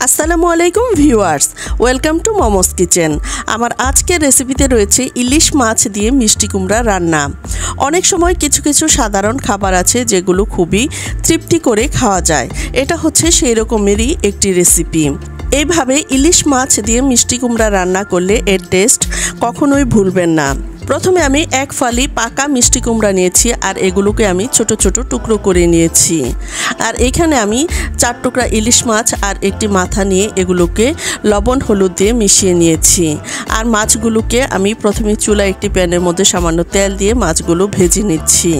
আসসালামু আলাইকুম viewers, welcome to moms kitchen. আমার আজকের রেসিপিতে রয়েছে ইলিশ মাছ দিয়ে মিষ্টি কুমড়া রান্না। অনেক সময় কিছু কিছু সাধারণ খাবার আছে যেগুলো খুবই তৃপ্তি করে খাওয়া যায়। এটা হচ্ছে সেই রকমেরই একটি রেসিপি। এইভাবে ইলিশ মাছ দিয়ে মিষ্টি কুমড়া রান্না করলে এর টেস্ট কখনোই ভুলবেন না। প্রথমে আমি এক ফালি পাকা মিষ্টি কুমড়া নিয়েছি আর এগুলোকে আমি ছোট ছোট টুকরো করে নিয়েছি। আর এখানে আমি 4 টুকরা ইলিশ মাছ আর একটি মাথা নিয়ে এগুলোকে লবণ হলুদ দিয়ে মিশিয়ে নিয়েছি। আর মাছগুলোকে আমি প্রথমে চুলায় একটি প্যানের মধ্যে সামান্য তেল দিয়ে মাছগুলো ভেজে নিচ্ছি।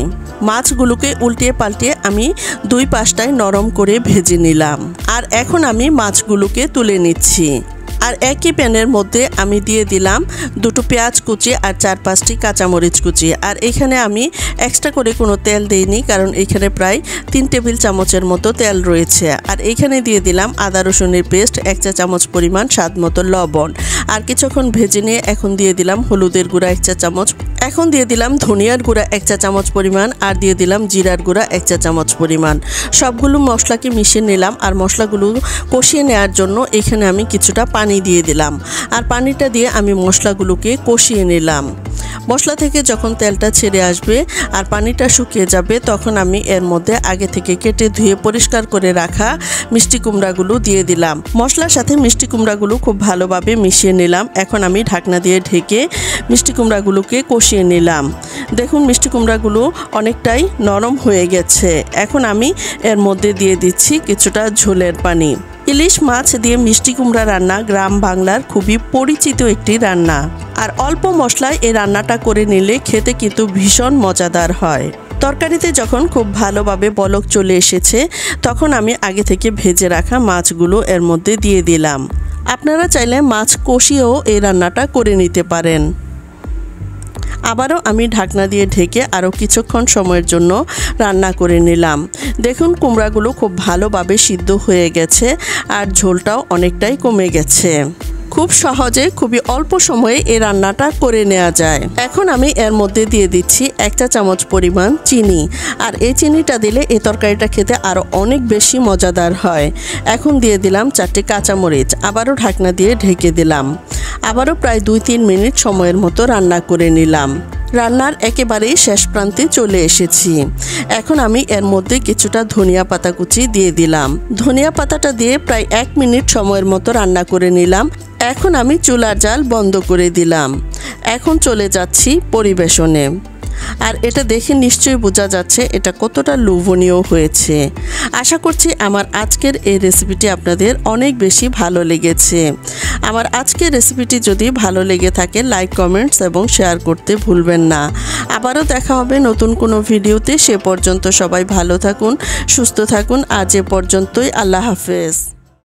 মাছগুলোকে উল্টিয়ে পাল্টিয়ে আমি 2 পাশটায় নরম করে ভেজে নিলাম। আর এখন আমি মাছগুলোকে তুলে নিচ্ছি। আর একই প্যানের মধ্যে আমি দিয়ে দিলাম 2টো পেঁয়াজ কুচি আর 4-5টি কাঁচামরিচ কুচি। আর এখানে আমি এক্সট্রা করে কোনো তেল দিইনি, কারণ এখানে প্রায় 3 টেবিল চামচের মতো তেল রয়েছে। আর এখানে দিয়ে দিলাম আদা রসুনের পেস্ট 1 চা চামচ পরিমাণ, স্বাদ মতো লবণ। আর কিছুক্ষণ ভেজে নিয়ে এখন দিয়ে দিলাম হলুদের গুঁড়া 1 চা চামচ, এখন দিয়ে দিলাম ধনিয়ার গুঁড়া 1 চা চামচ পরিমাণ, আর দিয়ে দিলাম জিরার গুঁড়া 1 চা চামচ পরিমাণ। সবগুলো মশলাকে মিশিয়ে নিলাম। আর মশলাগুলো কষিয়ে নেওয়ার জন্য এখানে আমি কিছুটা পানি দিয়ে দিলাম। আর পানিটা দিয়ে আমি মশলাগুলোকে কষিয়ে নিলাম। মশলা থেকে যখন তেলটা ছেড়ে আসবে আর পানিটা শুকিয়ে যাবে, তখন আমি এর মধ্যে আগে থেকে কেটে ধুয়ে পরিষ্কার করে রাখা মিষ্টি কুমড়াগুলো দিয়ে দিলাম। মশলার সাথে মিষ্টি কুমড়াগুলো খুব ভালোভাবে মিশিয়ে নিলাম। এখন আমি ঢাকনা দিয়ে ঢেকে মিষ্টি কুমড়াগুলোকে কষিয়ে নিলাম। দেখুন মিষ্টি কুমড়াগুলো অনেকটাই নরম হয়ে গেছে। এখন আমি এর মধ্যে দিয়ে দিচ্ছি কিছুটা ঝোলের পানি। ইলিশ মাছ দিয়ে মিষ্টি কুমড়া রান্না গ্রাম বাংলার খুবই পরিচিত একটি রান্না। আর অল্প মশলায় এই রান্নাটা করে নিলে খেতে কিন্তু ভীষণ মজাদার হয়। তরকারিতে যখন খুব ভালোভাবে বলক চলে এসেছে, তখন আমি আগে থেকে ভেজে রাখা মাছগুলো এর মধ্যে দিয়ে দিলাম। আপনারা চাইলে মাছ কষিয়েও এই রান্নাটা করে নিতে পারেন। আবারও আমি ঢাকনা দিয়ে ঢেকে আরও কিছুক্ষণ সময়ের জন্য রান্না করে নিলাম। দেখুন কুমড়াগুলো খুব ভালোভাবে সিদ্ধ হয়ে গেছে আর ঝোলটাও অনেকটাই কমে গেছে। খুব সহজে খুবই অল্প সময়ে এই রান্নাটা করে নেওয়া যায়। এখন আমি এর মধ্যে দিয়ে দিচ্ছি 1 চা চামচ পরিমাণ চিনি। আর এই চিনিটা দিলে এই তরকারিটা খেতে আরও অনেক বেশি মজাদার হয়। এখন দিয়ে দিলাম 4টি কাঁচামরিচ। আবারও ঢাকনা দিয়ে ঢেকে দিলাম। আবারও প্রায় 2-3 মিনিট সময়ের মতো রান্না করে নিলাম। রান্নার একেবারেই শেষ প্রান্তে চলে এসেছি। এখন আমি এর মধ্যে কিছুটা ধনিয়া পাতা কুচি দিয়ে দিলাম। ধনিয়া পাতাটা দিয়ে প্রায় 1 মিনিট সময়ের মতো রান্না করে নিলাম। এখন আমি চুলার জাল বন্ধ করে দিলাম। এখন চলে যাচ্ছি পরিবেশনে। আর এটা দেখে নিশ্চয়ই বোঝা যাচ্ছে এটা কতটা লোভনীয় হয়েছে। আশা করছি আমার আজকের এই রেসিপিটি আপনাদের অনেক বেশি ভালো লেগেছে। আমার আজকের রেসিপিটি যদি ভালো লেগে থাকে, লাইক, কমেন্টস এবং শেয়ার করতে ভুলবেন না। আবারও দেখা হবে নতুন কোনো ভিডিওতে। সে পর্যন্ত সবাই ভালো থাকুন, সুস্থ থাকুন। আজ এ পর্যন্তই। আল্লাহ হাফেজ।